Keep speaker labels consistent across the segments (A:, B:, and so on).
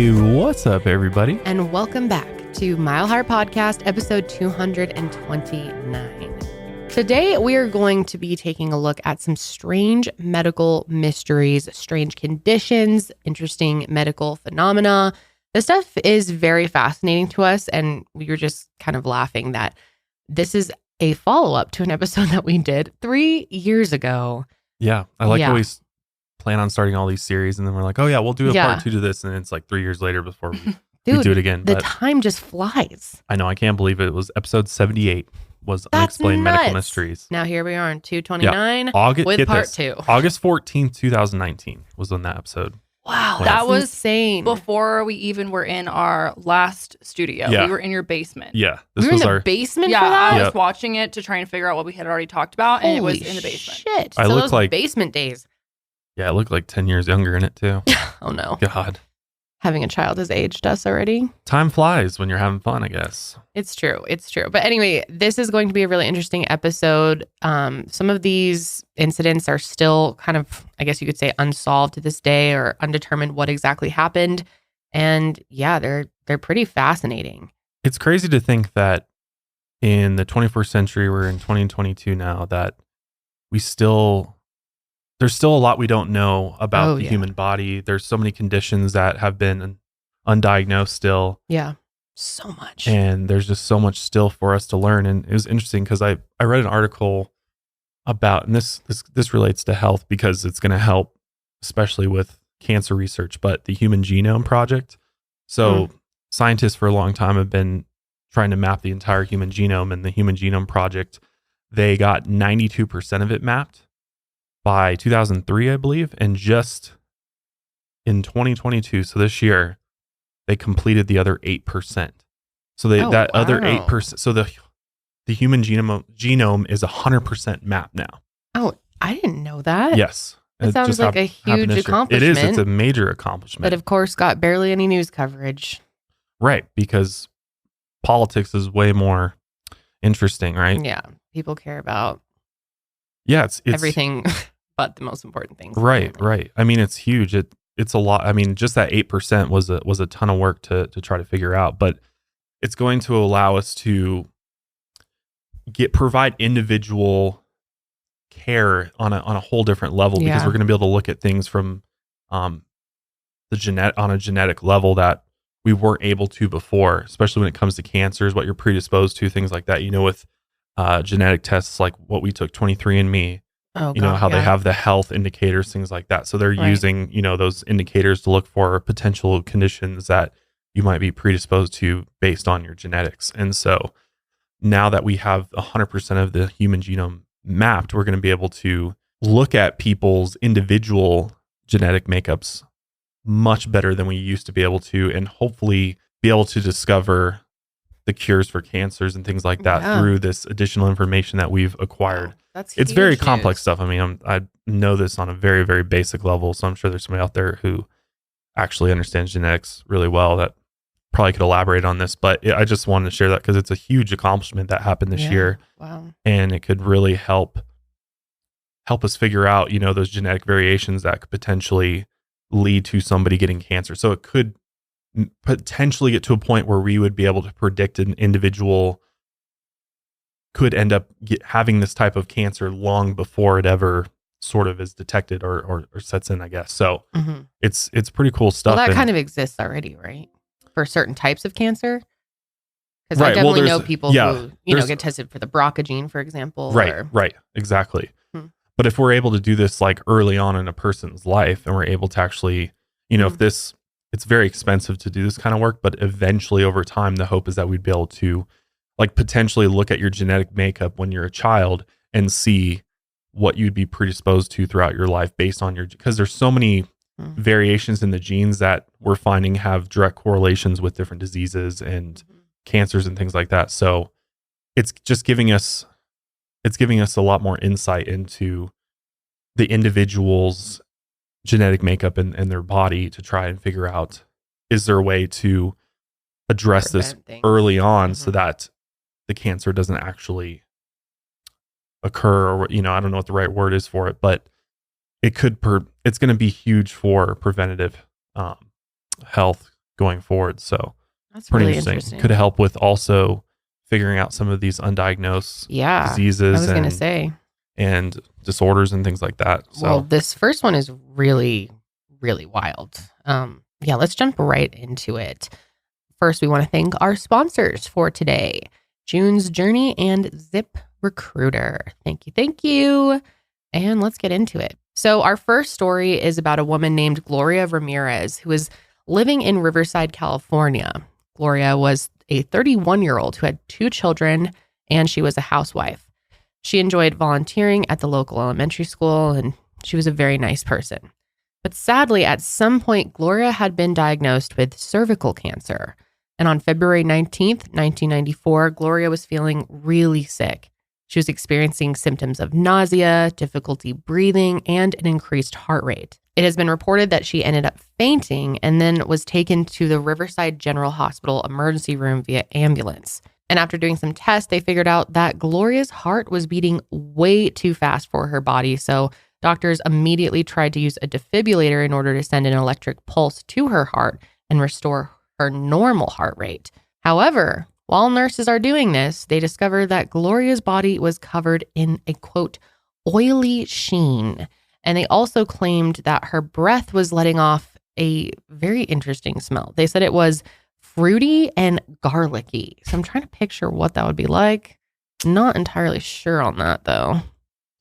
A: Hey, what's up, everybody?
B: And welcome back to Mile High Podcast, episode 229. Today, we are going to be taking a look at some strange medical mysteries, strange conditions, interesting medical phenomena. This stuff is very fascinating to us, and we were just kind of laughing that this is a follow-up to an episode that we did 3 years ago.
A: Yeah, I like always plan on starting all these series, and then we're like, oh yeah, we'll do a part 2 to this, and it's like 3 years later before we,
B: Dude,
A: we do it again.
B: The time just flies.
A: I know, I can't believe it was episode 78 was Unexplained Medical Mysteries.
B: Now here we are in 229
A: August,
B: with part 2.
A: August 14th, 2019 was when that episode.
B: Wow,
C: that was
B: insane.
C: Before we even were in our last studio.
A: Yeah.
C: We were in your basement.
A: Yeah.
B: We were in the basement for that?
C: I was watching it to try and figure out what we had already talked about, and it was in the basement.
B: Shit.
A: I look like
B: basement days.
A: Yeah, I look like 10 years younger in it too.
B: Oh no.
A: God.
B: Having a child has aged us already.
A: Time flies when you're having fun, I guess.
B: It's true. It's true. But anyway, this is going to be a really interesting episode. Some of these incidents are still kind of, I guess you could say, unsolved to this day or undetermined what exactly happened. And yeah, they're pretty fascinating.
A: It's crazy to think that in the 21st century, we're in 2022 now, that there's still a lot we don't know about the human body. There's so many conditions that have been undiagnosed still.
B: Yeah, so much.
A: And there's just so much still for us to learn. And it was interesting because I read an article about, and this relates to health because it's going to help, especially with cancer research, but the Human Genome Project. So scientists for a long time have been trying to map the entire human genome, and the Human Genome Project, they got 92% of it mapped by 2003, I believe, and just in 2022, so this year, they completed the other 8%. So other 8%. So the human genome is 100% mapped now.
B: Oh, I didn't know that.
A: Yes,
B: it sounds like a huge accomplishment.
A: It is. It's a major accomplishment.
B: But of course, got barely any news coverage.
A: Right, because politics is way more interesting, right?
B: Yeah, people care about.
A: Yeah, it's
B: everything. But the most important things.
A: Right. I mean, it's huge. It's a lot. I mean, just that 8% was a ton of work to try to figure out, but it's going to allow us to provide individual care on a whole different level, because we're going to be able to look at things from on a genetic level that we weren't able to before, especially when it comes to cancers, what you're predisposed to, things like that. You know, with genetic tests like what we took, 23andMe. They have the health indicators, things like that. So they're using, those indicators to look for potential conditions that you might be predisposed to based on your genetics. And so now that we have 100% of the human genome mapped, we're going to be able to look at people's individual genetic makeups much better than we used to be able to, and hopefully be able to discover the cures for cancers and things like that through this additional information that we've acquired. It's very complex stuff. I mean, I know this on a very, very basic level, so I'm sure there's somebody out there who actually understands genetics really well that probably could elaborate on this. But I just wanted to share that because it's a huge accomplishment that happened this year.
B: Wow. And
A: it could really help us figure out, those genetic variations that could potentially lead to somebody getting cancer. So it could potentially get to a point where we would be able to predict an individual could end up having this type of cancer long before it ever sort of is detected or sets in, I guess. So it's pretty cool stuff.
B: Well, that kind of exists already, right? For certain types of cancer. Because I definitely know people who, get tested for the BRCA gene, for example.
A: Right, exactly. But if we're able to do this like early on in a person's life, and we're able to actually, if this, it's very expensive to do this kind of work, but eventually over time, the hope is that we'd be able to like potentially look at your genetic makeup when you're a child and see what you'd be predisposed to throughout your life based on because there's so many variations in the genes that we're finding have direct correlations with different diseases and cancers and things like that. So it's just giving us a lot more insight into the individual's genetic makeup and their body to try and figure out, is there a way to address this early on so that the cancer doesn't actually occur, or I don't know what the right word is for it, but it's going to be huge for preventative health going forward. So
B: That's
A: pretty
B: really
A: interesting. Could help with also figuring out some of these undiagnosed diseases
B: I was going to say.
A: and disorders and things like that. So
B: Well, this first one is really, really wild. Let's jump right into it. First, we want to thank our sponsors for today, June's Journey and Zip Recruiter. Thank you. Thank you. And let's get into it. So our first story is about a woman named Gloria Ramirez, who is living in Riverside, California. Gloria was a 31-year-old who had 2 children, and she was a housewife. She enjoyed volunteering at the local elementary school, and she was a very nice person. But sadly, at some point, Gloria had been diagnosed with cervical cancer. And on February 19th, 1994, Gloria was feeling really sick. She was experiencing symptoms of nausea, difficulty breathing, and an increased heart rate. It has been reported that she ended up fainting and then was taken to the Riverside General Hospital emergency room via ambulance. And after doing some tests, they figured out that Gloria's heart was beating way too fast for her body. So doctors immediately tried to use a defibrillator in order to send an electric pulse to her heart and restore her normal heart rate. However, while nurses are doing this, they discovered that Gloria's body was covered in a, quote, oily sheen. And they also claimed that her breath was letting off a very interesting smell. They said it was fruity and garlicky. So I'm trying to picture what that would be like. Not entirely sure on that, though.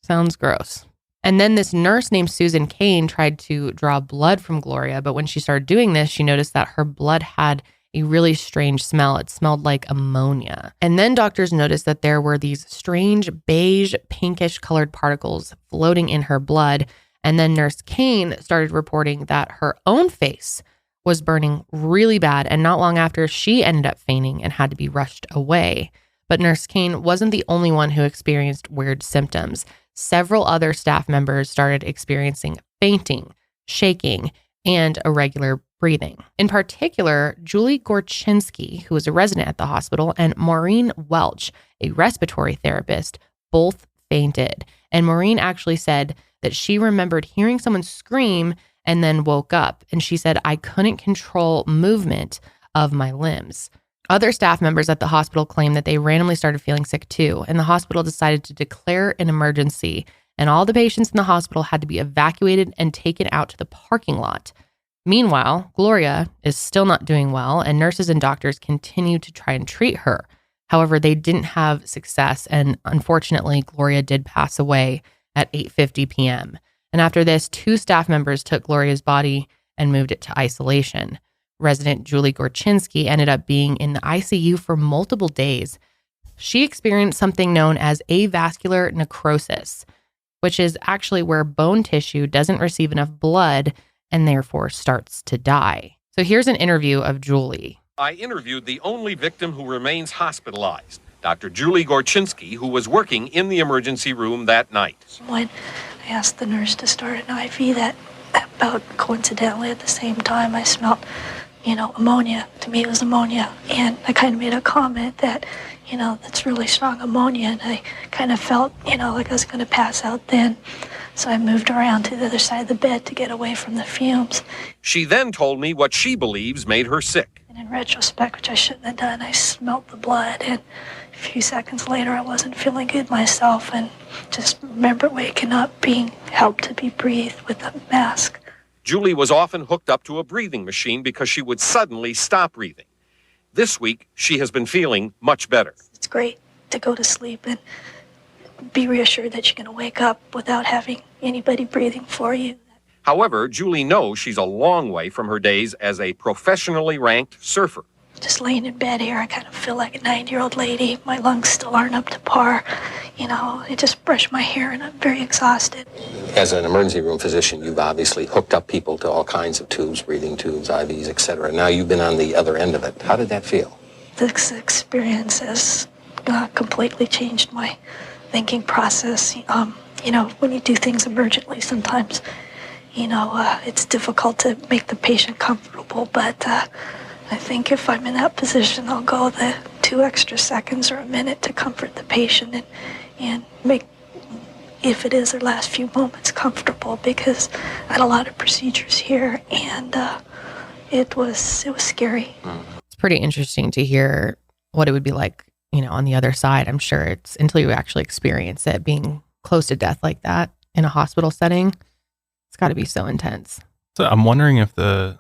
B: Sounds gross. And then this nurse named Susan Kane tried to draw blood from Gloria, but when she started doing this, she noticed that her blood had a really strange smell. It smelled like ammonia. And then doctors noticed that there were these strange beige, pinkish colored particles floating in her blood. And then Nurse Kane started reporting that her own face was burning really bad. And not long after, she ended up fainting and had to be rushed away. But Nurse Kane wasn't the only one who experienced weird symptoms. Several other staff members started experiencing fainting, shaking, and irregular breathing. In particular, Julie Gorchinsky, who was a resident at the hospital, and Maureen Welch, a respiratory therapist, both fainted. And Maureen actually said that she remembered hearing someone scream and then woke up. And she said, I couldn't control movement of my limbs. Other staff members at the hospital claimed that they randomly started feeling sick too, and the hospital decided to declare an emergency, and all the patients in the hospital had to be evacuated and taken out to the parking lot. Meanwhile, Gloria is still not doing well, and nurses and doctors continue to try and treat her. However, they didn't have success, and unfortunately, Gloria did pass away at 8:50 p.m. And after this, 2 staff members took Gloria's body and moved it to isolation. Resident Julie Gorchinsky ended up being in the ICU for multiple days. She experienced something known as avascular necrosis, which is actually where bone tissue doesn't receive enough blood and therefore starts to die. So here's an interview of Julie.
D: I interviewed the only victim who remains hospitalized, Dr. Julie Gorchinsky, who was working in the emergency room that night.
E: When I asked the nurse to start an IV, that about coincidentally at the same time I smelled ammonia. To me, it was ammonia. And I kind of made a comment that, that's really strong ammonia. And I kind of felt, like I was going to pass out then. So I moved around to the other side of the bed to get away from the fumes.
D: She then told me what she believes made her sick.
E: And in retrospect, which I shouldn't have done, I smelled the blood. And a few seconds later, I wasn't feeling good myself. And just remember waking up, being helped to be breathed with a mask.
D: Julie was often hooked up to a breathing machine because she would suddenly stop breathing. This week, she has been feeling much better.
E: It's great to go to sleep and be reassured that you're going to wake up without having anybody breathing for you.
D: However, Julie knows she's a long way from her days as a professionally ranked surfer.
E: Just laying in bed here, I kind of feel like a 9-year-old lady. My lungs still aren't up to par. I just brush my hair and I'm very exhausted.
F: As an emergency room physician, you've obviously hooked up people to all kinds of tubes, breathing tubes, IVs, etc. Now you've been on the other end of it. How did that feel?
E: This experience has completely changed my thinking process. When you do things emergently, sometimes, it's difficult to make the patient comfortable, but I think if I'm in that position, I'll go the 2 extra seconds or a minute to comfort the patient and make, if it is their last few moments, comfortable, because I had a lot of procedures here, and it was scary.
B: It's pretty interesting to hear what it would be like, on the other side. I'm sure it's until you actually experience it, being close to death like that in a hospital setting. It's got to be so intense.
A: So I'm wondering if the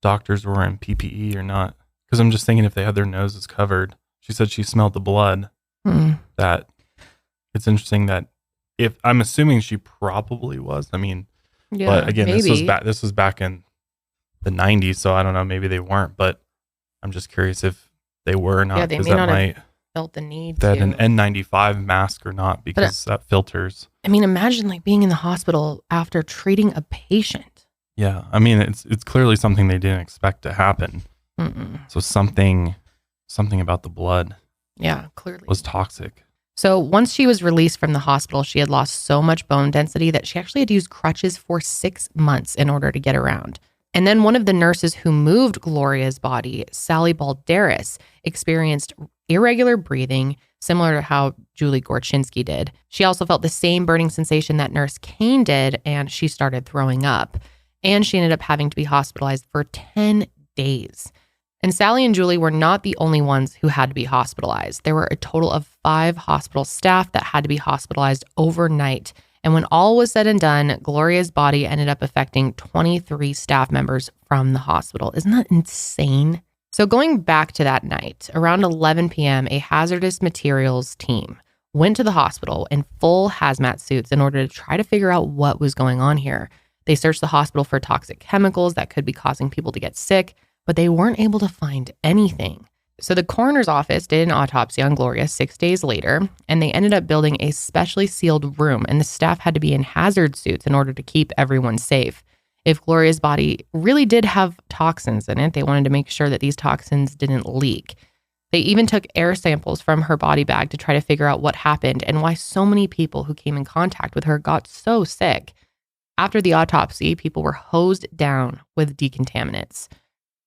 A: doctors were in PPE or not, because I'm just thinking if they had their noses covered. She said she smelled the blood. That it's interesting that if I'm assuming she probably was. I mean, but again,
B: maybe.
A: This was back in the 90s, so I don't know. Maybe they weren't, but I'm just curious if they were or not.
B: Yeah, they may not have felt the need
A: that
B: to.
A: an N95 mask or not, because that filters.
B: I mean, imagine like being in the hospital after treating a patient.
A: Yeah, I mean, it's clearly something they didn't expect to happen. So something about the blood,
B: clearly
A: was toxic.
B: So once she was released from the hospital, she had lost so much bone density that she actually had to use crutches for 6 months in order to get around. And then one of the nurses who moved Gloria's body, Sally Balderas, experienced irregular breathing, similar to how Julie Gorczynski did. She also felt the same burning sensation that Nurse Kane did, and she started throwing up. And she ended up having to be hospitalized for 10 days. And Sally and Julie were not the only ones who had to be hospitalized. There were a total of 5 hospital staff that had to be hospitalized overnight. And when all was said and done, Gloria's body ended up affecting 23 staff members from the hospital. Isn't that insane? So going back to that night, around 11 p.m., a hazardous materials team went to the hospital in full hazmat suits in order to try to figure out what was going on here. They searched the hospital for toxic chemicals that could be causing people to get sick, but they weren't able to find anything. So the coroner's office did an autopsy on Gloria 6 days later, and they ended up building a specially sealed room, and the staff had to be in hazard suits in order to keep everyone safe. If Gloria's body really did have toxins in it, they wanted to make sure that these toxins didn't leak. They even took air samples from her body bag to try to figure out what happened and why so many people who came in contact with her got so sick. After the autopsy, people were hosed down with decontaminants.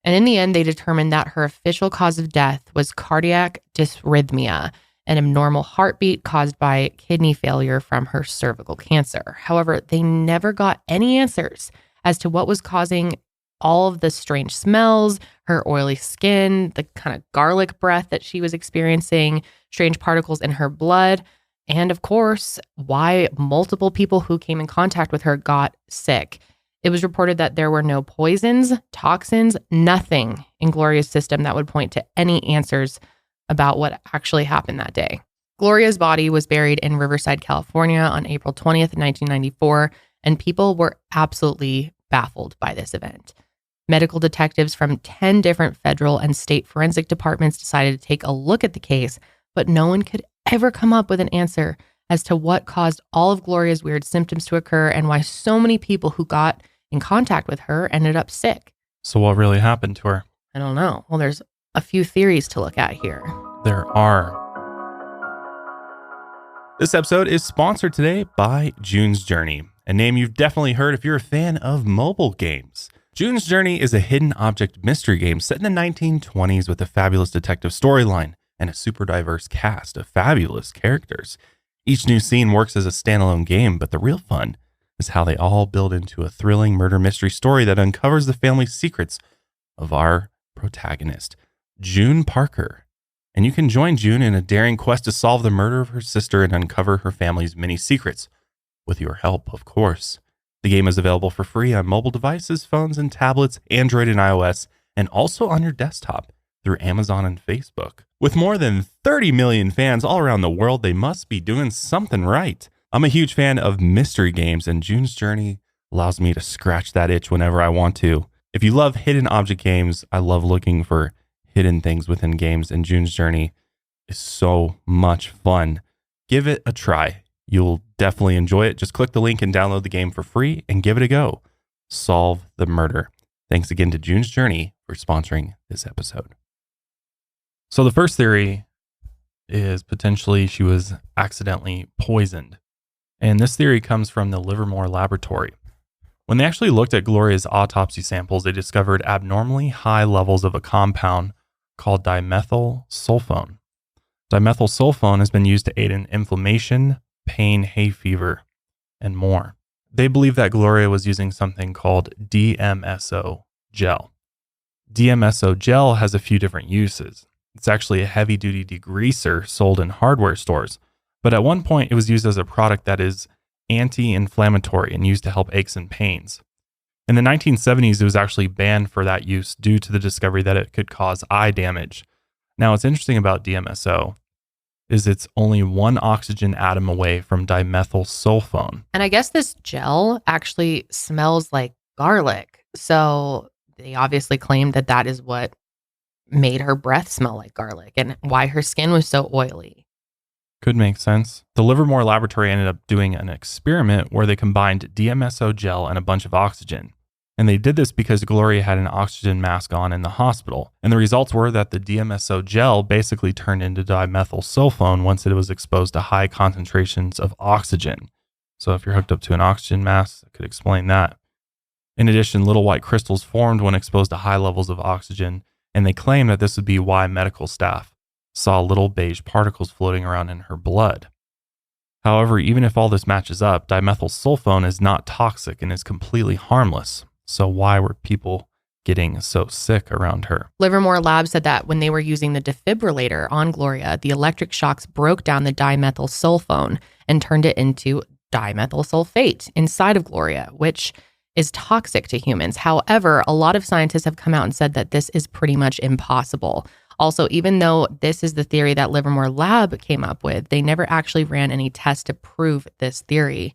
B: And in the end, they determined that her official cause of death was cardiac dysrhythmia, an abnormal heartbeat caused by kidney failure from her cervical cancer. However, they never got any answers as to what was causing all of the strange smells, her oily skin, the kind of garlic breath that she was experiencing, strange particles in her blood, and of course, why multiple people who came in contact with her got sick. It was reported that there were no poisons, toxins, nothing in Gloria's system that would point to any answers about what actually happened that day. Gloria's body was buried in Riverside, California on April 20th, 1994, and people were absolutely baffled by this event. Medical detectives from 10 different federal and state forensic departments decided to take a look at the case, but no one could ever come up with an answer as to what caused all of Gloria's weird symptoms to occur and why so many people who got in contact with her ended up sick.
A: So what really happened to her?
B: I don't know. Well, there's a few theories to look at here.
A: There are. This episode is sponsored today by June's Journey, a name you've definitely heard if you're a fan of mobile games. June's Journey is a hidden object mystery game set in the 1920s with a fabulous detective storyline and a super diverse cast of fabulous characters. Each new scene works as a standalone game, but the real fun is how they all build into a thrilling murder mystery story that uncovers the family secrets of our protagonist, June Parker. And you can join June in a daring quest to solve the murder of her sister and uncover her family's many secrets, with your help, of course. The game is available for free on mobile devices, phones, and tablets, Android and iOS, and also on your desktop through Amazon and Facebook. With more than 30 million fans all around the world, they must be doing something right. I'm a huge fan of mystery games, and June's Journey allows me to scratch that itch whenever I want to. If you love hidden object games, I love looking for hidden things within games, and June's Journey is so much fun. Give it a try. You'll definitely enjoy it. Just click the link and download the game for free and give it a go. Solve the murder. Thanks again to June's Journey for sponsoring this episode. So the first theory is potentially she was accidentally poisoned. And this theory comes from the Livermore Laboratory. When they actually looked at Gloria's autopsy samples, they discovered abnormally high levels of a compound called dimethylsulfone. Dimethylsulfone has been used to aid in inflammation, pain, hay fever, and more. They believe that Gloria was using something called DMSO gel. DMSO gel has a few different uses. It's actually a heavy-duty degreaser sold in hardware stores, but at one point it was used as a product that is anti-inflammatory and used to help aches and pains. In the 1970s, it was actually banned for that use due to the discovery that it could cause eye damage. Now, what's interesting about DMSO is it's only one oxygen atom away from dimethyl sulfone.
B: And I guess this gel actually smells like garlic. So they obviously claimed that that is what made her breath smell like garlic and why her skin was so oily.
A: Could make sense. The Livermore laboratory ended up doing an experiment where they combined DMSO gel and a bunch of oxygen. And they did this because Gloria had an oxygen mask on in the hospital. And the results were that the DMSO gel basically turned into dimethyl sulfone once it was exposed to high concentrations of oxygen. So if you're hooked up to an oxygen mask, that could explain that. In addition, little white crystals formed when exposed to high levels of oxygen, and they claim that this would be why medical staff saw little beige particles floating around in her blood. However, even if all this matches up, dimethyl sulfone is not toxic and is completely harmless. So why were people getting so sick around her?
B: Livermore Labs said that when they were using the defibrillator on Gloria, the electric shocks broke down the dimethyl sulfone and turned it into dimethyl sulfate inside of Gloria, which is toxic to humans. However, a lot of scientists have come out and said that this is pretty much impossible. Also, even though this is the theory that Livermore Lab came up with, they never actually ran any tests to prove this theory.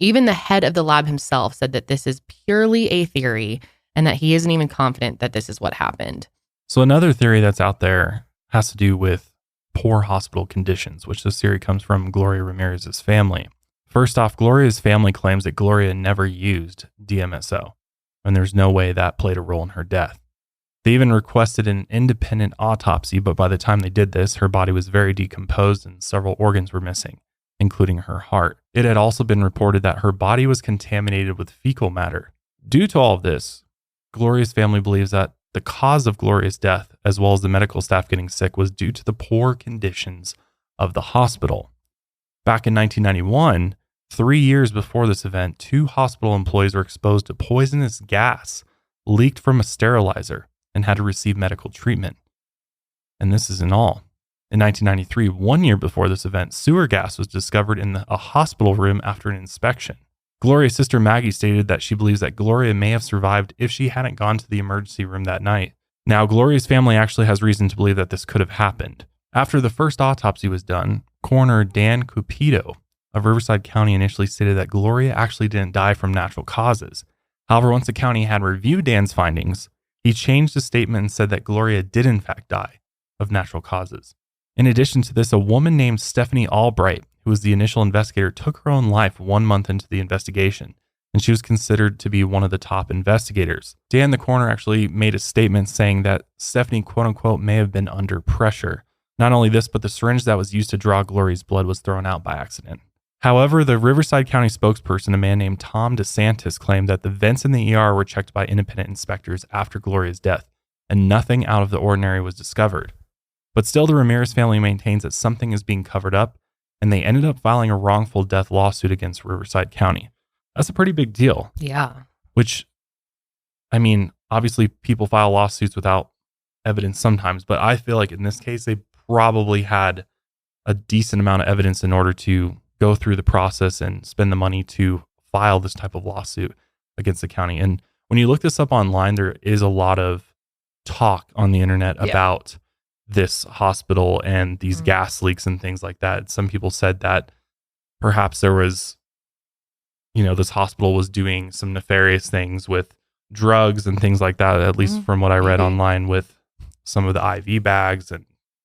B: Even the head of the lab himself said that this is purely a theory and that he isn't even confident that this is what happened.
A: So another theory that's out there has to do with poor hospital conditions, which this theory comes from Gloria Ramirez's family. First off, Gloria's family claims that Gloria never used DMSO, and there's no way that played a role in her death. They even requested an independent autopsy, but by the time they did this, her body was very decomposed and several organs were missing, including her heart. It had also been reported that her body was contaminated with fecal matter. Due to all of this, Gloria's family believes that the cause of Gloria's death, as well as the medical staff getting sick, was due to the poor conditions of the hospital. Back in 1991, 3 years before this event, 2 hospital employees were exposed to poisonous gas leaked from a sterilizer and had to receive medical treatment. And this isn't all. In 1993, 1 year before this event, sewer gas was discovered in a hospital room after an inspection. Gloria's sister Maggie stated that she believes that Gloria may have survived if she hadn't gone to the emergency room that night. Now, Gloria's family actually has reason to believe that this could have happened. After the first autopsy was done, coroner Dan Cupido of Riverside County initially stated that Gloria actually didn't die from natural causes. However, once the county had reviewed Dan's findings, he changed his statement and said that Gloria did in fact die of natural causes. In addition to this, a woman named Stephanie Albright, who was the initial investigator, took her own life 1 month into the investigation, and she was considered to be one of the top investigators. Dan, the coroner, actually made a statement saying that Stephanie, quote unquote, may have been under pressure. Not only this, but the syringe that was used to draw Gloria's blood was thrown out by accident. However, the Riverside County spokesperson, a man named Tom DeSantis, claimed that the vents in the ER were checked by independent inspectors after Gloria's death, and nothing out of the ordinary was discovered. But still, the Ramirez family maintains that something is being covered up, and they ended up filing a wrongful death lawsuit against Riverside County. That's a pretty big deal.
B: Yeah.
A: Which, I mean, obviously people file lawsuits without evidence sometimes, but I feel like in this case, they probably had a decent amount of evidence in order to go through the process and spend the money to file this type of lawsuit against the county. And when you look this up online, there is a lot of talk on the internet about this hospital and these gas leaks and things like that. Some people said that perhaps there was, this hospital was doing some nefarious things with drugs and things like that, at least from what I read online with some of the IV bags, and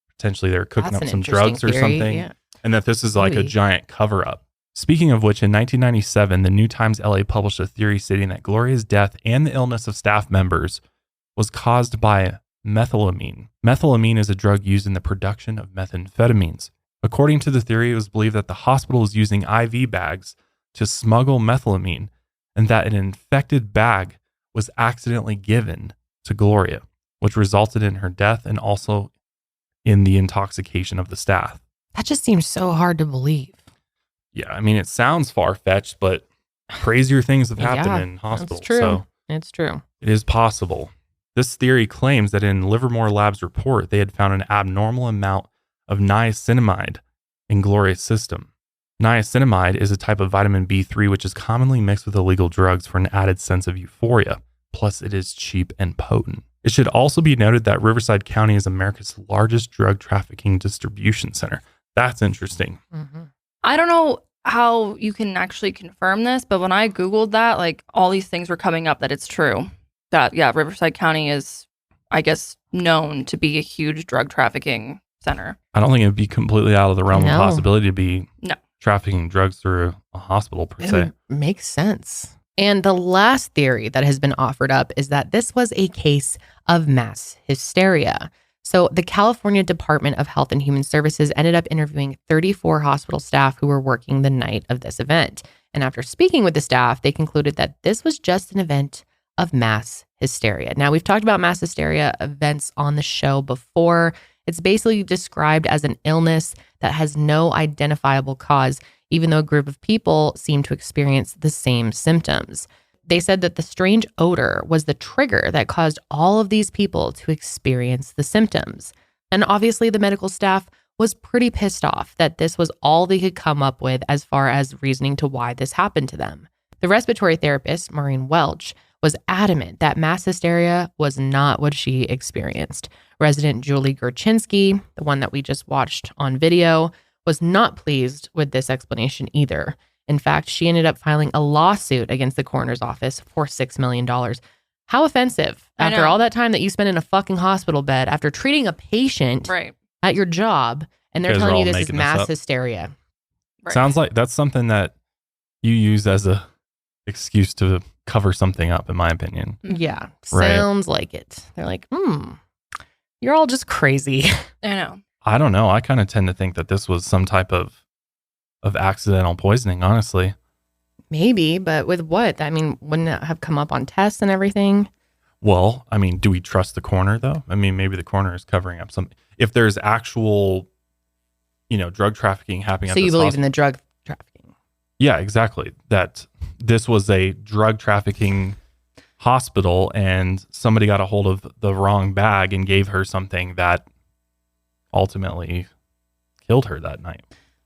A: potentially they're cooking up some drugs or something. Yeah. And that this is like a giant cover up. Speaking of which, in 1997, the New Times LA published a theory stating that Gloria's death and the illness of staff members was caused by methylamine. Methylamine is a drug used in the production of methamphetamines. According to the theory, it was believed that the hospital was using IV bags to smuggle methylamine, and that an infected bag was accidentally given to Gloria, which resulted in her death and also in the intoxication of the staff.
B: That just seems so hard to believe.
A: Yeah, I mean, it sounds far-fetched, but crazier things have happened in hospitals.
B: It's true.
A: So
B: it's true.
A: it is possible. This theory claims that in Livermore Lab's report, they had found an abnormal amount of niacinamide in Gloria's system. Niacinamide is a type of vitamin B3 which is commonly mixed with illegal drugs for an added sense of euphoria. Plus, it is cheap and potent. It should also be noted that Riverside County is America's largest drug trafficking distribution center. That's interesting.
B: Mm-hmm.
C: I don't know how you can actually confirm this, but when I Googled that, like all these things were coming up that it's true. That, yeah, Riverside County is, I guess, known to be a huge drug trafficking center.
A: I don't think it'd be completely out of the realm of possibility to be
C: No.
A: trafficking drugs through a hospital per se.
B: Makes sense. And the last theory that has been offered up is that this was a case of mass hysteria. So the California Department of Health and Human Services ended up interviewing 34 hospital staff who were working the night of this event. And after speaking with the staff, they concluded that this was just an event of mass hysteria. Now, we've talked about mass hysteria events on the show before. It's basically described as an illness that has no identifiable cause, even though a group of people seem to experience the same symptoms. They said that the strange odor was the trigger that caused all of these people to experience the symptoms. And obviously the medical staff was pretty pissed off that this was all they could come up with as far as reasoning to why this happened to them. The respiratory therapist, Maureen Welch, was adamant that mass hysteria was not what she experienced. Resident Julie Gurchinsky, the one that we just watched on video, was not pleased with this explanation either. In fact, she ended up filing a lawsuit against the coroner's office for $6 million. How offensive. After all that time that you spent in a fucking hospital bed, after treating a patient at your job, and they're telling you this is mass hysteria.
C: Right.
A: Sounds like that's something that you use as a excuse to cover something up, in my opinion.
B: Yeah,
A: Right.
B: sounds like it. They're like, you're all just crazy.
C: I know.
A: I don't know. I kind of tend to think that this was some type of accidental poisoning, honestly.
B: Maybe, but with what? I mean, wouldn't it have come up on tests and everything?
A: Well, I mean, do we trust the coroner though? I mean, maybe the coroner is covering up something. If there's actual, drug trafficking happening at
B: So
A: this
B: you believe
A: hospital.
B: in the drug trafficking?
A: Yeah, exactly. That this was a drug trafficking hospital and somebody got a hold of the wrong bag and gave her something that ultimately killed her that night.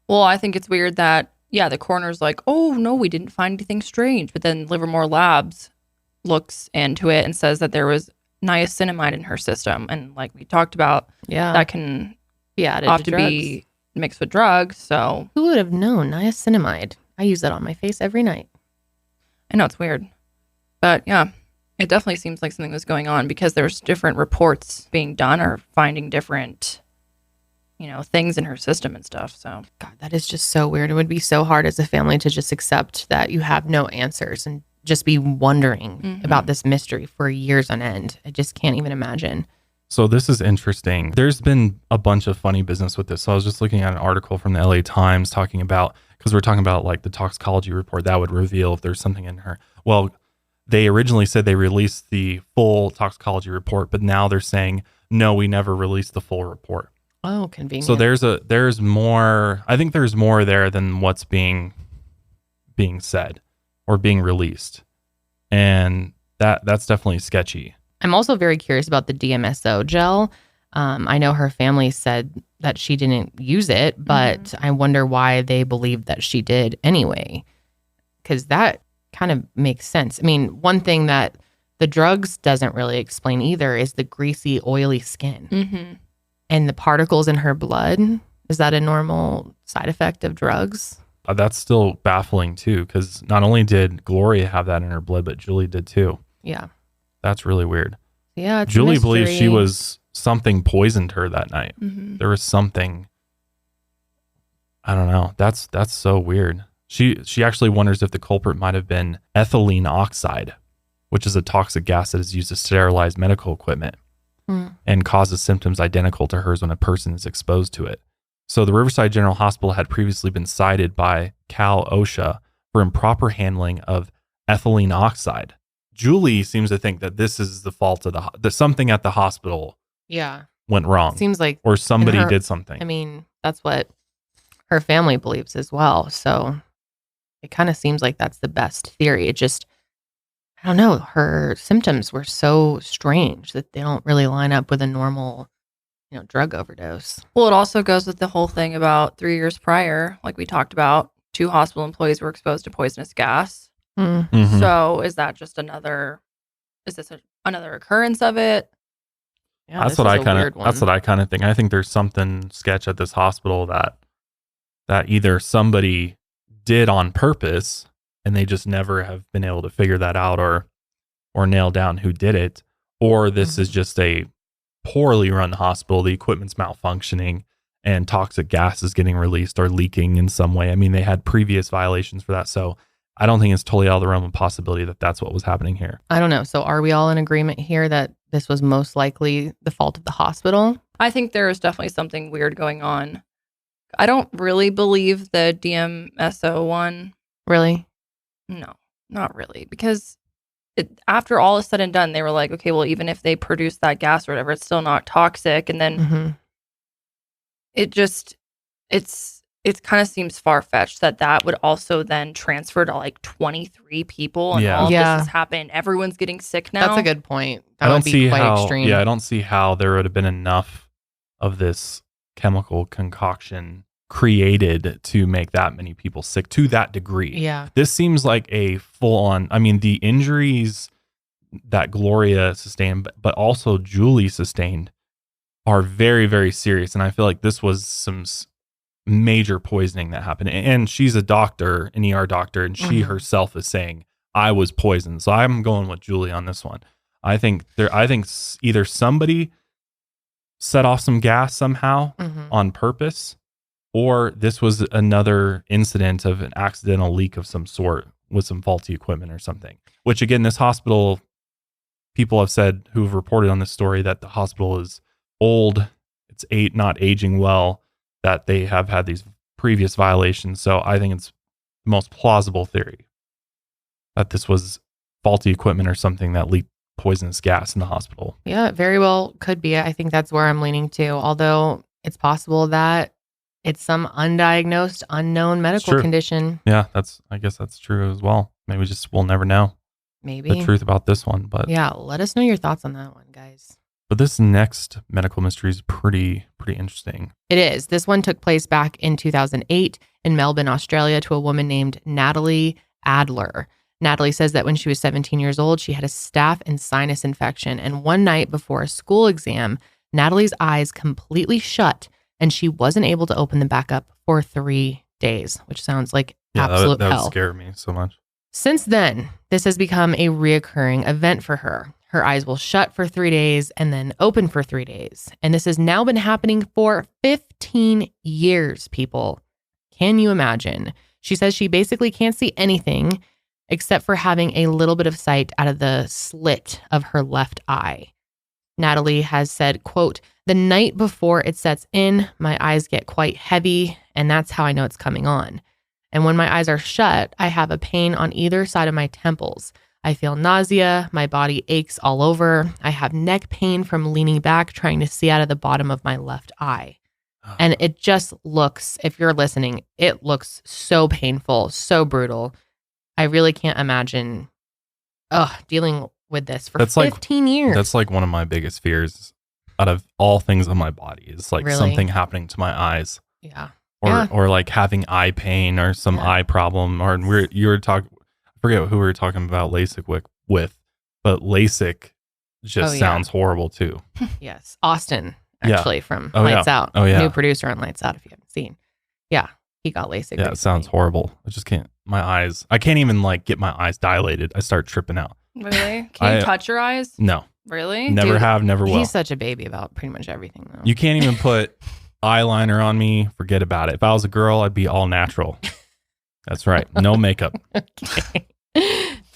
C: Well, I think it's weird that, the coroner's like, oh, no, we didn't find anything strange. But then Livermore Labs looks into it and says that there was niacinamide in her system. And like we talked about, that can
B: be added
C: often be mixed with drugs. So
B: who would have known niacinamide? I use that on my face every night.
C: I know it's weird. But yeah, it definitely seems like something was going on because there's different reports being done or finding different things in her system and stuff. So
B: God, that is just so weird. It would be so hard as a family to just accept that you have no answers and just be wondering about this mystery for years on end. I just can't even imagine.
A: So this is interesting. There's been a bunch of funny business with this. So I was just looking at an article from the LA Times talking about, because we're talking about like the toxicology report that would reveal if there's something in her. Well, they originally said they released the full toxicology report, but now they're saying, no, we never released the full report.
B: Oh, convenient.
A: So there's more. I think there's more there than what's being said or being released, and that's definitely sketchy.
B: I'm also very curious about the DMSO gel. I know her family said that she didn't use it, but I wonder why they believe that she did anyway, because that kind of makes sense. I mean, one thing that the drugs doesn't really explain either is the greasy, oily skin. And the particles in her blood, is that a normal side effect of drugs?
A: That's still baffling too, because not only did Gloria have that in her blood, but Julie did too.
B: Yeah.
A: That's really weird.
B: Yeah, it's
A: Julie
B: a
A: believes
B: mystery.
A: she was something poisoned her that night. There was something. I don't know. That's so weird. She actually wonders if the culprit might have been ethylene oxide, which is a toxic gas that is used to sterilize medical equipment and causes symptoms identical to hers when a person is exposed to it. So the Riverside General Hospital had previously been cited by Cal OSHA for improper handling of ethylene oxide. Julie seems to think that this is the fault of that something at the hospital went wrong.
B: Seems like
A: or somebody did something.
B: I mean, that's what her family believes as well. So it kind of seems like that's the best theory. It just, I don't know, her symptoms were so strange that they don't really line up with a normal, drug overdose.
C: Well, it also goes with the whole thing about 3 years prior, like we talked about, 2 hospital employees were exposed to poisonous gas.
B: Mm.
A: Mhm.
C: So is that just another occurrence of it?
B: Yeah,
A: That's
B: this
A: what
B: is
A: I
B: a
A: kind
B: weird
A: of. That's what
B: one.
A: I kind of think. I think there's something sketch at this hospital that either somebody did on purpose and they just never have been able to figure that out or nail down who did it, or this is just a poorly run hospital. The equipment's malfunctioning and toxic gas is getting released or leaking in some way. I mean, they had previous violations for that, so I don't think it's totally out of the realm of possibility that that's what was happening here.
B: I don't know. So are we all in agreement here that this was most likely the fault of the hospital?
C: I think there is definitely something weird going on. I don't really believe the DMSO one.
B: Really?
C: No, not really. Because after all is said and done, they were like, okay, well, even if they produce that gas or whatever, it's still not toxic. And then it kind of seems far-fetched that would also then transfer to like 23 people and all of this has happened. Everyone's getting sick now.
B: That's a good point. That
A: I don't
B: would be
A: see
B: quite
A: how.
B: extreme.
A: Yeah, I don't see how there would have been enough of this chemical concoction created to make that many people sick to that degree.
B: Yeah.
A: This seems like a full-on. I mean, the injuries that Gloria sustained, but also Julie sustained, are very, very serious. And I feel like this was some major poisoning that happened. And she's a doctor, an ER doctor, and she herself is saying, I was poisoned. So I'm going with Julie on this one. I think either somebody set off some gas somehow on purpose, or this was another incident of an accidental leak of some sort with some faulty equipment or something. Which again, this hospital, people have said who have reported on this story that the hospital is old, it's not aging well, that they have had these previous violations. So I think it's the most plausible theory that this was faulty equipment or something that leaked poisonous gas in the hospital.
B: Yeah, it very well could be. I think that's where I'm leaning to. Although it's possible that it's some undiagnosed, unknown medical condition.
A: Yeah, I guess that's true as well. Maybe we'll never know
B: Maybe
A: the truth about this one. But
B: yeah, let us know your thoughts on that one, guys.
A: But this next medical mystery is pretty interesting.
B: It is. This one took place back in 2008 in Melbourne, Australia, to a woman named Natalie Adler. Natalie says that when she was 17 years old, she had a staph and sinus infection. And one night before a school exam, Natalie's eyes completely shut and she wasn't able to open them back up for 3 days, which sounds like absolute
A: that
B: hell.
A: would scare me so much.
B: Since then, this has become a reoccurring event for her. Her eyes will shut for 3 days and then open for 3 days. And this has now been happening for 15 years, people. Can you imagine? She says she basically can't see anything except for having a little bit of sight out of the slit of her left eye. Natalie has said, quote, "The night before it sets in, my eyes get quite heavy, and that's how I know it's coming on. And when my eyes are shut, I have a pain on either side of my temples. I feel nausea, my body aches all over. I have neck pain from leaning back, trying to see out of the bottom of my left eye." And it just looks, if you're listening, it looks so painful, so brutal. I really can't imagine dealing with this for 15 years.
A: That's like one of my biggest fears out of all things on my body is like
B: Really?
A: something happening to my eyes.
B: Yeah.
A: Or like having eye pain or some eye problem. Or you were talking, I forget who we were talking about LASIK with, but LASIK just sounds horrible too.
B: Yes. Austin, actually, from
A: Oh,
B: Lights
A: yeah.
B: Out.
A: Oh, yeah.
B: New producer on Lights Out, if you haven't seen. Yeah. He got LASIK.
A: Yeah, it sounds horrible. I just can't. My eyes. I can't even like get my eyes dilated. I start tripping out.
C: Really? Can you touch your eyes?
A: No.
C: Really?
A: Never have, never will.
B: He's such a baby about pretty much everything, though.
A: You can't even put eyeliner on me. Forget about it. If I was a girl, I'd be all natural. That's right. No makeup.
B: Okay.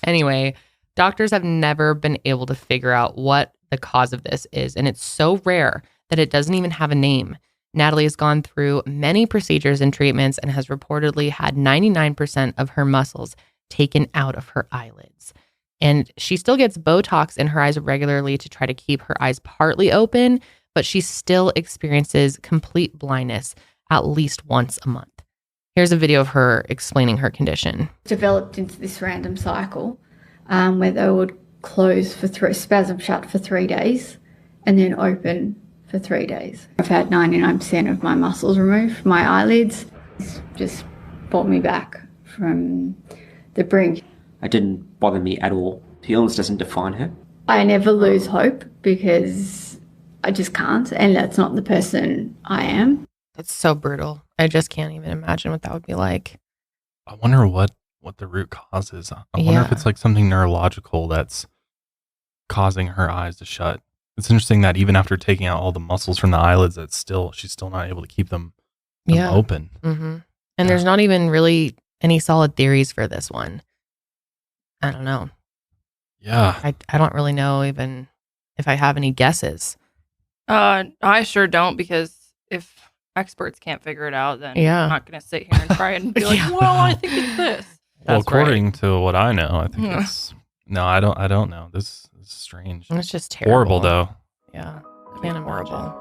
B: Anyway, doctors have never been able to figure out what the cause of this is. And it's so rare that it doesn't even have a name. Natalie has gone through many procedures and treatments and has reportedly had 99% of her muscles taken out of her eyelids. And she still gets Botox in her eyes regularly to try to keep her eyes partly open, but she still experiences complete blindness at least once a month. Here's a video of her explaining her condition.
G: Developed into this random cycle where they would close for spasm shut for 3 days and then open for 3 days. I've had 99% of my muscles removed, my eyelids. It's just brought me back from the brink.
H: It didn't bother me at all. The illness doesn't define her.
G: I never lose hope because I just can't, and that's not the person I am.
B: That's so brutal. I just can't even imagine what that would be like.
A: I wonder what the root cause is. I wonder if it's like something neurological that's causing her eyes to shut. It's interesting that even after taking out all the muscles from the eyelids, she's still not able to keep them open.
B: Mm-hmm. And there's not even really any solid theories for this one. I don't know.
A: Yeah.
B: I don't really know even if I have any guesses.
C: I sure don't, because if experts can't figure it out, then I'm not going to sit here and try and be like, well, I think it's this.
A: Well, according to what I know, I think it's no. I don't know. This is strange.
B: It's just terrible.
A: Horrible, though.
B: Yeah, can't imagine.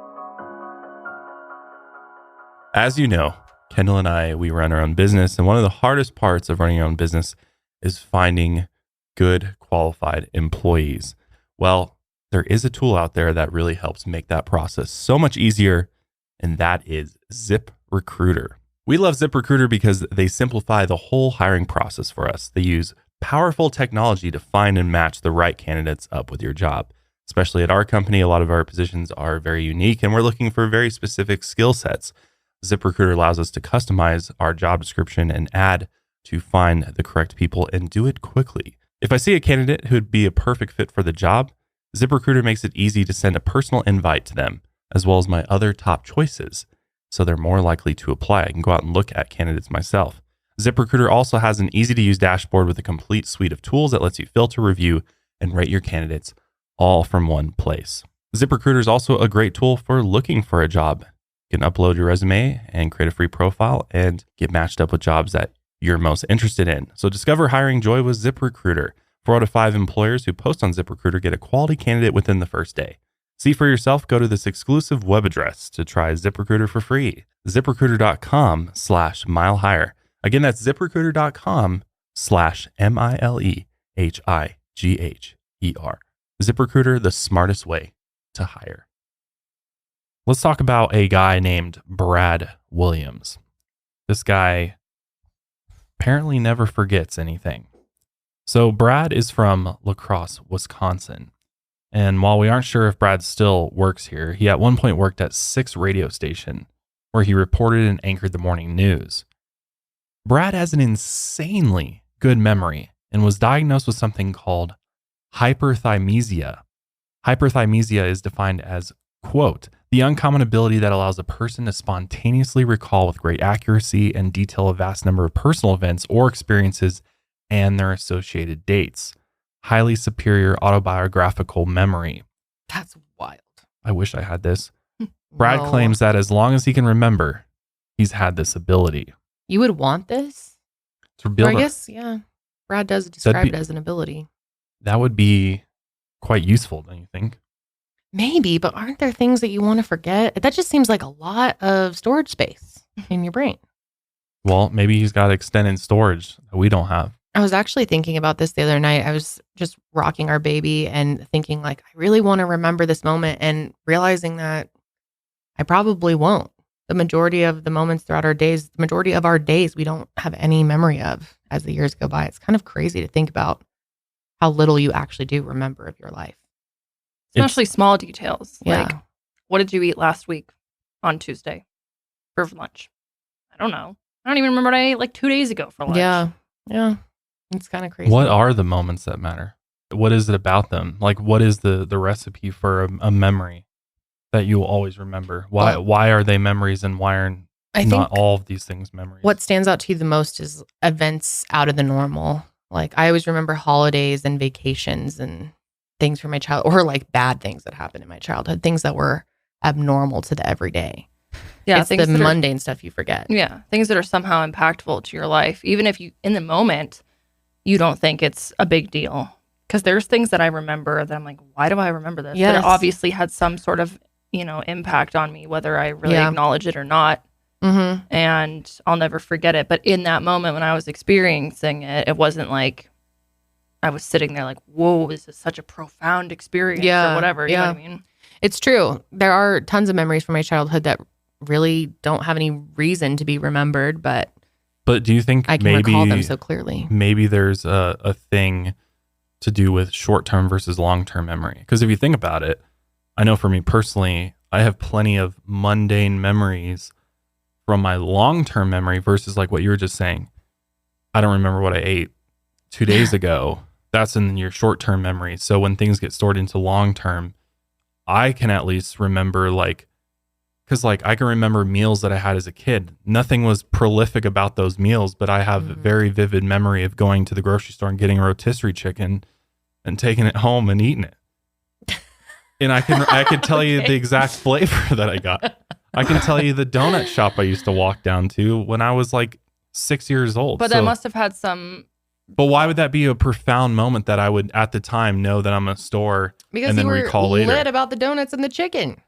A: As you know, Kendall and I, we run our own business, and one of the hardest parts of running your own business is finding good, qualified employees. Well, there is a tool out there that really helps make that process so much easier, and that is ZipRecruiter. We love ZipRecruiter because they simplify the whole hiring process for us. They use powerful technology to find and match the right candidates up with your job. Especially at our company, a lot of our positions are very unique, and we're looking for very specific skill sets. ZipRecruiter allows us to customize our job description and add to find the correct people and do it quickly. If I see a candidate who'd be a perfect fit for the job, ZipRecruiter makes it easy to send a personal invite to them, as well as my other top choices, so they're more likely to apply. I can go out and look at candidates myself. ZipRecruiter also has an easy-to-use dashboard with a complete suite of tools that lets you filter, review, and rate your candidates all from one place. ZipRecruiter is also a great tool for looking for a job. You can upload your resume and create a free profile and get matched up with jobs that you're most interested in. So discover hiring joy with ZipRecruiter. 4 out of 5 employers who post on ZipRecruiter get a quality candidate within the first day. See for yourself, go to this exclusive web address to try ZipRecruiter for free. ZipRecruiter.com/milehigher. Again, that's ZipRecruiter.com/MILEHIGHER. ZipRecruiter, the smartest way to hire. Let's talk about a guy named Brad Williams. This guy apparently never forgets anything. So Brad is from La Crosse, Wisconsin. And while we aren't sure if Brad still works here, he at one point worked at 6 radio station where he reported and anchored the morning news. Brad has an insanely good memory and was diagnosed with something called hyperthymesia. Hyperthymesia is defined as, quote, the uncommon ability that allows a person to spontaneously recall with great accuracy and detail a vast number of personal events or experiences and their associated dates. Highly superior autobiographical memory.
B: That's wild.
A: I wish I had this. Brad claims that as long as he can remember, he's had this ability.
B: You would want this? Or I guess, yeah. Brad does describe it as an ability.
A: That would be quite useful, don't you think?
B: Maybe, but aren't there things that you want to forget? That just seems like a lot of storage space in your brain.
A: Well, maybe he's got extended storage that we don't have.
B: I was actually thinking about this the other night. I was just rocking our baby and thinking like, I really want to remember this moment, and realizing that I probably won't. The majority of the moments throughout our days, the majority of our days, we don't have any memory of as the years go by. It's kind of crazy to think about how little you actually do remember of your life.
C: Especially small details.
B: Yeah.
C: Like, what did you eat last week on Tuesday for lunch? I don't know. I don't even remember what I ate like 2 days ago for lunch.
B: Yeah. Yeah. It's kind of crazy.
A: What are the moments that matter? What is it about them? Like, what is the recipe for a memory that you will always remember? Why are they memories, and why are not all of these things memories?
B: What stands out to you the most is events out of the normal. Like, I always remember holidays and vacations and things from my childhood, or like bad things that happened in my childhood, things that were abnormal to the everyday.
C: Yeah,
B: it's the mundane stuff you forget.
C: Yeah, things that are somehow impactful to your life, even if you, in the moment, you don't think it's a big deal. Because there's things that I remember that I'm like, why do I remember this?
B: Yes.
C: But it obviously had some sort of, impact on me, whether I really acknowledge it or not.
B: Mm-hmm.
C: And I'll never forget it. But in that moment when I was experiencing it, it wasn't like I was sitting there like, whoa, this is such a profound experience or whatever. You know what I mean?
B: It's true. There are tons of memories from my childhood that really don't have any reason to be remembered, but
A: do you think
B: I can recall them so clearly?
A: Maybe there's a thing to do with short-term versus long-term memory. Because if you think about it, I know for me personally, I have plenty of mundane memories from my long-term memory versus like what you were just saying. I don't remember what I ate 2 days ago. That's in your short-term memory. So when things get stored into long-term, I can at least remember because I can remember meals that I had as a kid. Nothing was prolific about those meals, but I have a very vivid memory of going to the grocery store and getting a rotisserie chicken and taking it home and eating it. And I could tell you the exact flavor that I got. I can tell you the donut shop I used to walk down to when I was like 6 years old.
C: But that must have had some.
A: But why would that be a profound moment that I would at the time know that I'm a store and then recall later?
B: Because you were lit about the donuts and the chicken.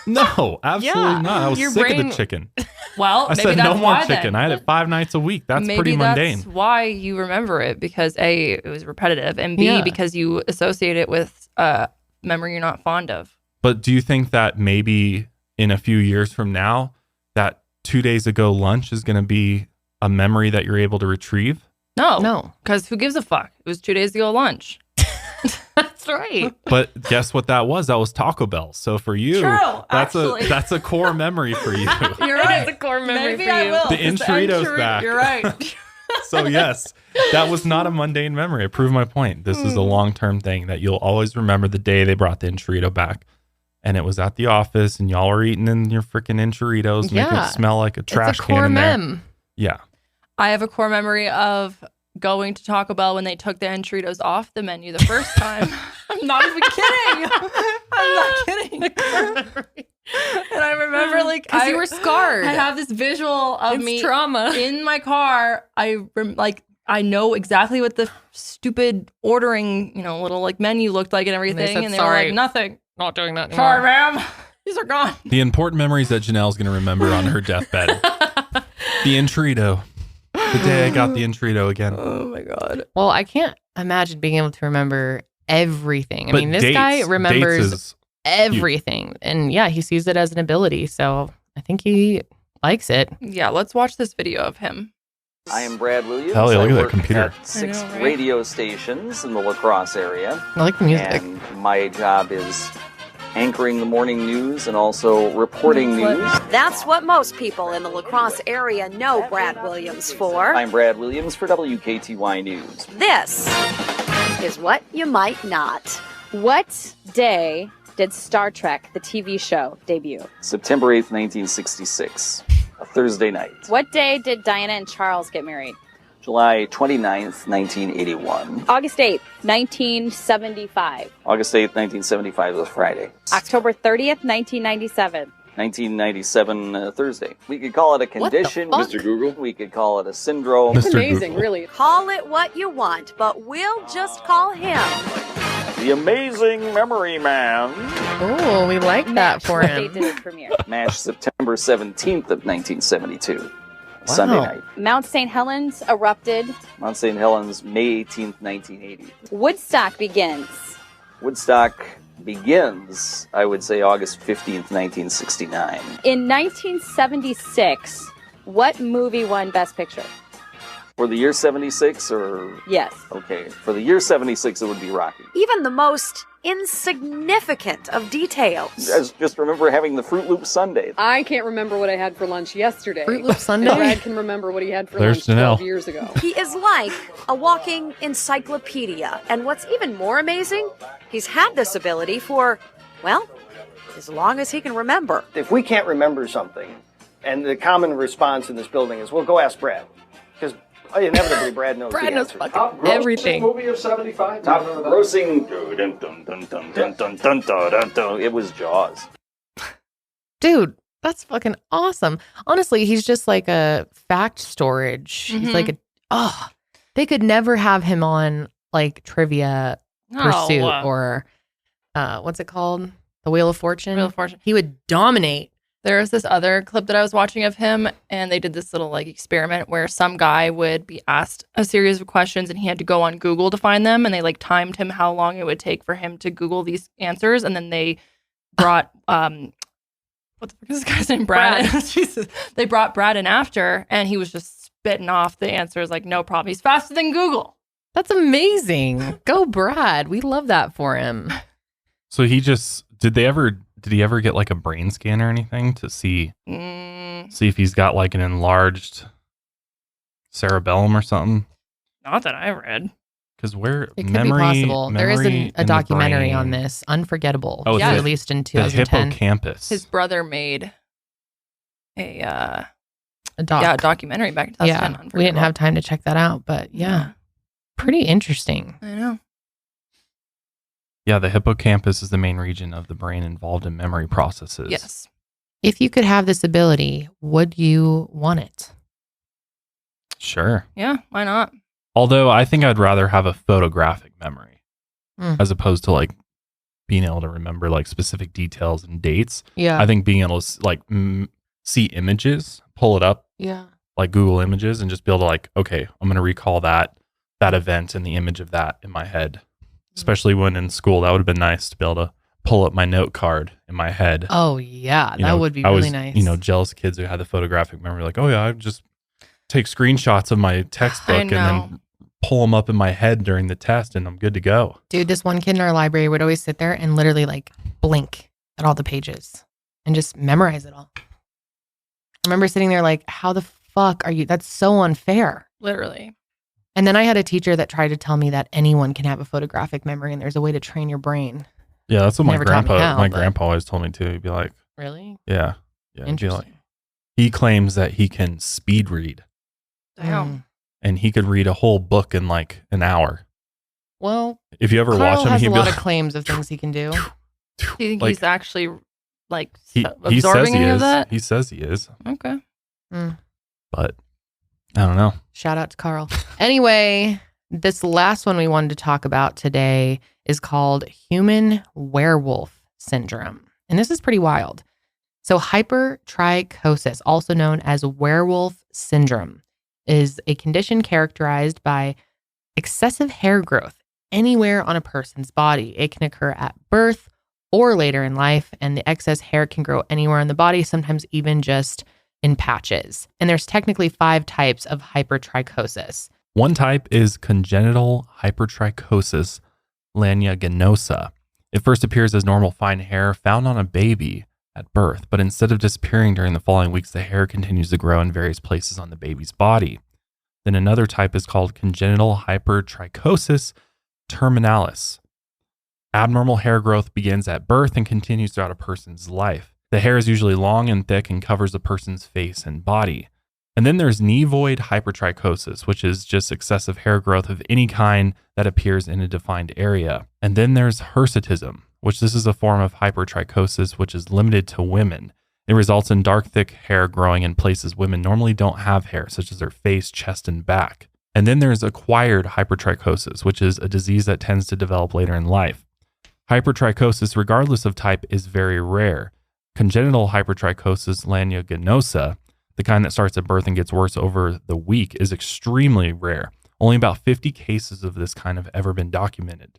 A: No, absolutely not. I was sick of the chicken.
C: Well,
A: I said no more chicken. I had it 5 nights a week. That's pretty mundane.
C: That's why you remember it, because A, it was repetitive, and B, because you associate it with memory you're not fond of.
A: But do you think that maybe in a few years from now, that 2 days ago lunch is going to be a memory that you're able to retrieve?
C: No. Because who gives a fuck? It was 2 days ago lunch.
B: That's right.
A: But guess what that was? That was Taco Bell. So for you, that's a core memory for you.
C: You're right.
B: It's a core memory
C: Maybe
B: for
C: I
B: you.
C: will.
A: The enchilito's back.
C: You're right.
A: So yes, that was not a mundane memory. I proved my point. This is a long-term thing that you'll always remember the day they brought the enchilito back. And it was at the office and y'all were eating in your freaking enchiladas, making it smell like a trash can in there. Yeah.
C: I have a core memory of going to Taco Bell when they took the enchiladas off the menu the first time. I'm not even kidding. I'm not kidding. And I remember
B: because you were scarred.
C: I have this visual of me
B: trauma
C: in my car. I know exactly what the stupid ordering, little menu looked like and everything. And they were like, nothing.
B: Not doing that anymore.
C: Sorry, ma'am. These are gone.
A: The important memories that Janelle's going to remember on her deathbed. The enchilito. The day I got the enchilito again.
C: Oh my God.
B: Well, I can't imagine being able to remember everything. I mean, this guy remembers everything. And yeah, he sees it as an ability. So I think he likes it.
C: Yeah, let's watch this video of him.
I: I am Brad Williams.
A: Hell yeah, look
I: I
A: at that
I: work
A: computer.
I: at 6 radio stations in the La Crosse area.
B: I like the music.
I: And my job is anchoring the morning news and also reporting news.
J: That's what most people in the La Crosse area know Brad Williams for.
I: I'm Brad Williams for WKTY News.
J: This is what you might not.
K: What day did Star Trek, the TV show, debut?
I: September 8th, 1966, a Thursday night.
K: What day did Diana and Charles get married?
I: July 29th, 1981.
K: August 8th, 1975.
I: August 8th, 1975 was Friday.
K: October 30th, 1997.
I: 1997 Thursday. We could call it a condition.
J: Mr.
I: Google. We could call it a syndrome.
J: It's amazing, really. Call it what you want, but we'll just call him
I: the Amazing Memory Man.
B: Oh, we like that for him.
K: What date did it premiere?
I: MASH September 17th of 1972. Sunday night.
K: Mount St. Helens erupted.
I: Mount St. Helens, May 18th, 1980.
K: Woodstock begins.
I: Woodstock begins, I would say, August 15th, 1969.
K: In 1976, what movie won Best Picture?
I: For the year 76, or?
K: Yes.
I: Okay. For the year 76, it would be Rocky.
J: even the most insignificant of details.
I: I just remember having the Fruit Loop sundae.
L: I can't remember what I had for lunch yesterday.
B: Fruit Loop sundae?
L: Brad can remember what he had for
A: There's
L: lunch
A: Janelle.
L: 12 years ago.
J: He is like a walking encyclopedia. And what's even more amazing, he's had this ability for, well, as long as he can remember.
M: If we can't remember something, and the common response in this building is, well, go ask Brad. Because inevitably Brad knows
B: Brad
M: the
B: knows
M: answer.
B: fucking everything.
M: Movie of 75.
I: Top grossing. It was Jaws.
B: Dude, that's fucking awesome. Honestly, he's just like a fact storage.
C: Mhm.
B: He's like they could never have him on like Trivia Pursuit or what's it called? The Wheel of Fortune.
C: Wheel of Fortune.
B: He would dominate
C: There was this other clip that I was watching of him, and they did this little like experiment where some guy would be asked a series of questions and he had to go on Google to find them, and they like timed him how long it would take for him to Google these answers, and then they brought what the fuck is this guy's name? Brad. Jesus. They brought Brad in after, and he was just spitting off the answers like no problem. He's faster than Google.
B: That's amazing. Go Brad. We love that for him.
A: So did he ever get like a brain scan or anything to see if he's got like an enlarged cerebellum or something?
C: Not that I read.
A: Because it
B: could be possible. There is a documentary on this, Unforgettable, released in 2010.
A: The hippocampus.
C: His brother made a documentary back in 2010.
B: Yeah, we didn't have time to check that out, but yeah, pretty interesting.
C: I know.
A: Yeah, the hippocampus is the main region of the brain involved in memory processes.
C: Yes.
B: If you could have this ability, would you want it?
A: Sure.
C: Yeah, why not?
A: Although I think I'd rather have a photographic memory as opposed to like being able to remember like specific details and dates.
B: Yeah.
A: I think being able to like see images, pull it up, like Google Images, and just be able to like, okay, I'm going to recall that event and the image of that in my head. Especially when in school, that would have been nice to be able to pull up my note card in my head.
B: Oh yeah, that would be really nice.
A: Jealous kids who had the photographic memory, like, oh yeah, I just take screenshots of my textbook and then pull them up in my head during the test, and I'm good to go.
B: Dude, this one kid in our library would always sit there and literally like blink at all the pages and just memorize it all. I remember sitting there like, how the fuck are you? That's so unfair.
C: Literally.
B: And then I had a teacher that tried to tell me that anyone can have a photographic memory and there's a way to train your brain.
A: Yeah, that's what my grandpa always told me too. He'd be like,
B: really?
A: Yeah. He'd be like, he claims that he can speed read.
C: Damn.
A: And he could read a whole book in like an hour.
B: Well,
A: if you ever
B: Carl
A: watch him,
B: has
A: he'd
B: a
A: be
B: lot
A: like,
B: of claims of things he can do.
C: Do you think
A: like,
C: he's actually like
A: he
C: absorbing
A: says he
C: any of
A: is.
C: that?
A: He says he is.
C: Okay.
A: But I don't know.
B: Shout out to Carl. Anyway, this last one we wanted to talk about today is called Human Werewolf Syndrome. And this is pretty wild. So hypertrichosis, also known as Werewolf Syndrome, is a condition characterized by excessive hair growth anywhere on a person's body. It can occur at birth or later in life, and the excess hair can grow anywhere in the body, sometimes even just in patches. And there's technically 5 types of hypertrichosis.
A: One type is congenital hypertrichosis lanuginosa. It first appears as normal fine hair found on a baby at birth, but instead of disappearing during the following weeks, the hair continues to grow in various places on the baby's body. Then another type is called congenital hypertrichosis terminalis. Abnormal hair growth begins at birth and continues throughout a person's life. The hair is usually long and thick and covers the person's face and body. And then there's nevoid hypertrichosis, which is just excessive hair growth of any kind that appears in a defined area. And then there's hirsutism, which this is a form of hypertrichosis which is limited to women. It results in dark, thick hair growing in places women normally don't have hair, such as their face, chest, and back. And then there's acquired hypertrichosis, which is a disease that tends to develop later in life. Hypertrichosis, regardless of type, is very rare. Congenital hypertrichosis lanuginosa, the kind that starts at birth and gets worse over the week, is extremely rare. Only about 50 cases of this kind have ever been documented.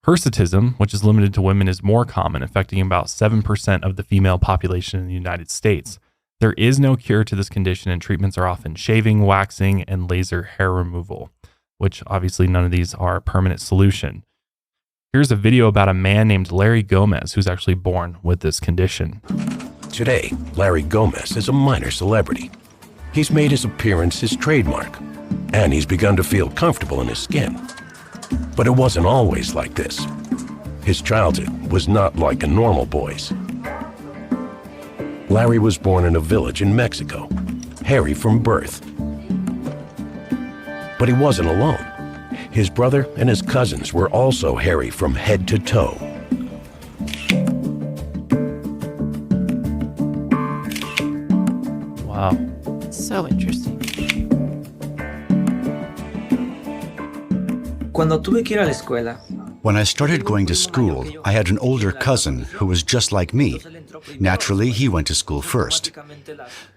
A: Hirsutism, which is limited to women, is more common, affecting about 7% of the female population in the United States. There is no cure to this condition, and treatments are often shaving, waxing, and laser hair removal, which obviously none of these are a permanent solution. Here's a video about a man named Larry Gomez who's actually born with this condition.
N: Today, Larry Gomez is a minor celebrity. He's made his appearance his trademark, and he's begun to feel comfortable in his skin. But it wasn't always like this. His childhood was not like a normal boy's. Larry was born in a village in Mexico, hairy from birth. But he wasn't alone. His brother and his cousins were also hairy from head to toe.
A: Wow.
B: So interesting.
O: When I started going to school, I had an older cousin who was just like me, Naturally, he went to school first.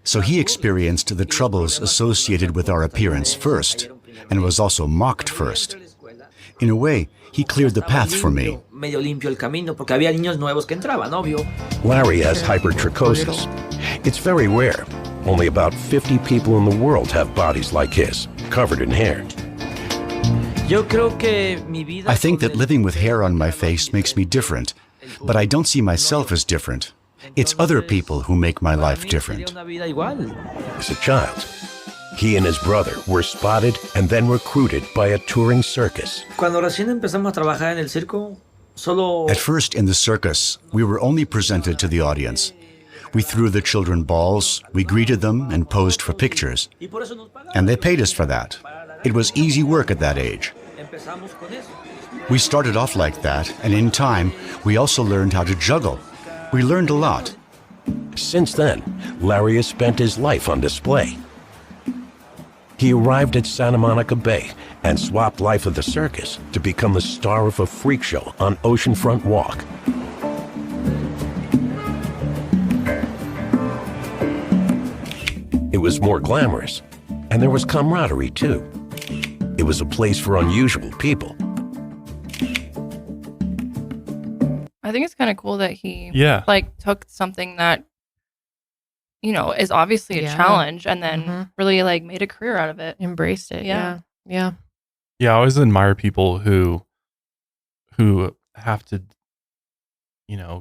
O: So he experienced the troubles associated with our appearance first, and was also mocked first. In a way, he cleared the path for me.
N: Larry has hypertrichosis. It's very rare. Only about 50 people in the world have bodies like his, covered in hair.
O: I think that living with hair on my face makes me different, but I don't see myself as different. It's other people who make my life different.
N: As a child, he and his brother were spotted and then recruited by a touring circus.
O: At first in the circus, we were only presented to the audience. We threw the children balls, we greeted them and posed for pictures. And they paid us for that. It was easy work at that age. We started off like that, and in time, we also learned how to juggle. We learned a lot.
N: Since then, Larry has spent his life on display. He arrived at Santa Monica Bay and swapped life of the circus to become the star of a freak show on Oceanfront Walk. It was more glamorous, and there was camaraderie too. It was a place for unusual people.
C: I think it's kind of cool that he took something that, is obviously a challenge and then really made a career out of it.
B: Embraced it. Yeah.
A: Yeah, I always admire people who have to,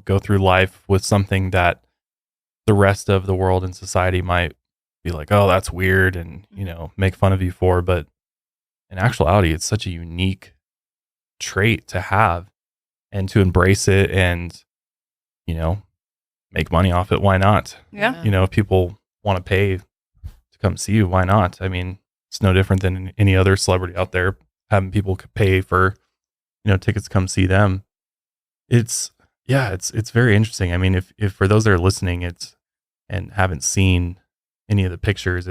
A: go through life with something that the rest of the world and society might be like, oh, that's weird, and, make fun of you for. But in actuality, it's such a unique trait to have and to embrace it and, make money off it. Why not?
C: Yeah.
A: If people want to pay to come see you, why not? I mean, it's no different than any other celebrity out there having people pay for, tickets to come see them. It's very interesting. I mean, if for those that are listening, and haven't seen any of the pictures,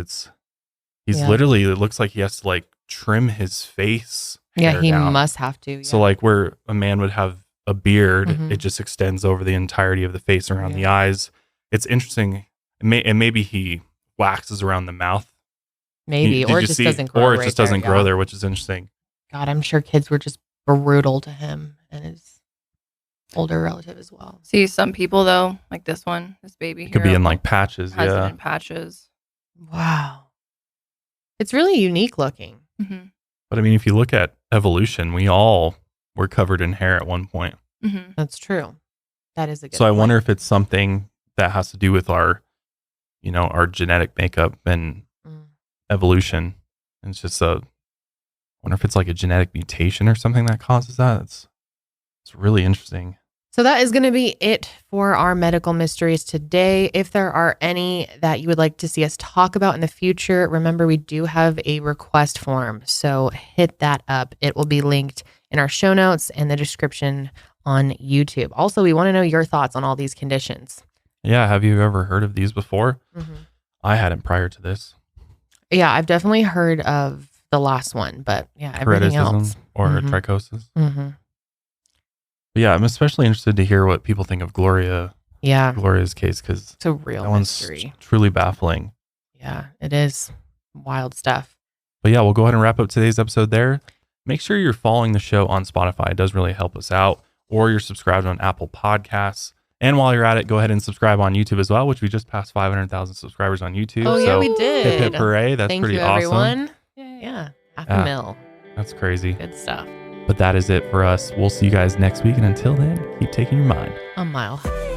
A: he's literally, it looks like he has to trim his face.
B: Yeah, he
A: down.
B: must have to. Yeah.
A: So where a man would have a beard, it just extends over the entirety of the face around the eyes. It's interesting. And maybe he waxes around the mouth.
B: Maybe, or it just doesn't grow.
A: Or it just doesn't grow there, which is interesting.
B: God, I'm sure kids were just brutal to him and his older relative as well.
C: See, some people though, like this baby,
A: it could be in patches.
C: Has it in patches.
B: Wow, it's really unique looking.
C: Mm-hmm.
A: But I mean, if you look at evolution, we all were covered in hair at one point.
C: Mm-hmm.
B: That's true. That is a good
A: So I
B: point.
A: wonder if it's something that has to do with our, our genetic makeup and evolution. And it's just I wonder if it's a genetic mutation or something that causes that. It's really interesting.
B: So that is going to be it for our medical mysteries today. If there are any that you would like to see us talk about in the future, remember we do have a request form. So hit that up. It will be linked in our show notes and the description on YouTube. Also, we want to know your thoughts on all these conditions.
A: Yeah. Have you ever heard of these before?
B: Mm-hmm.
A: I hadn't prior to this.
B: Yeah, I've definitely heard of the last one, but everything else.
A: Or trichosis.
B: Mm-hmm.
A: But yeah, I'm especially interested to hear what people think of Gloria's case, because
B: it's a real mystery.
A: One's truly baffling.
B: Yeah, it is wild stuff.
A: But yeah, we'll go ahead and wrap up today's episode there. Make sure you're following the show on Spotify. It does really help us out. Or you're subscribed on Apple Podcasts. And while you're at it, go ahead and subscribe on YouTube as well, which we just passed 500,000 subscribers on YouTube.
B: Oh, yeah, we did.
A: Hip, hip, hooray. That's
B: Thank
A: pretty
B: you,
A: awesome.
B: Everyone. Yeah, half a mil.
A: That's crazy.
B: Good stuff.
A: But that is it for us. We'll see you guys next week. And until then, keep taking your mind
B: a mile high.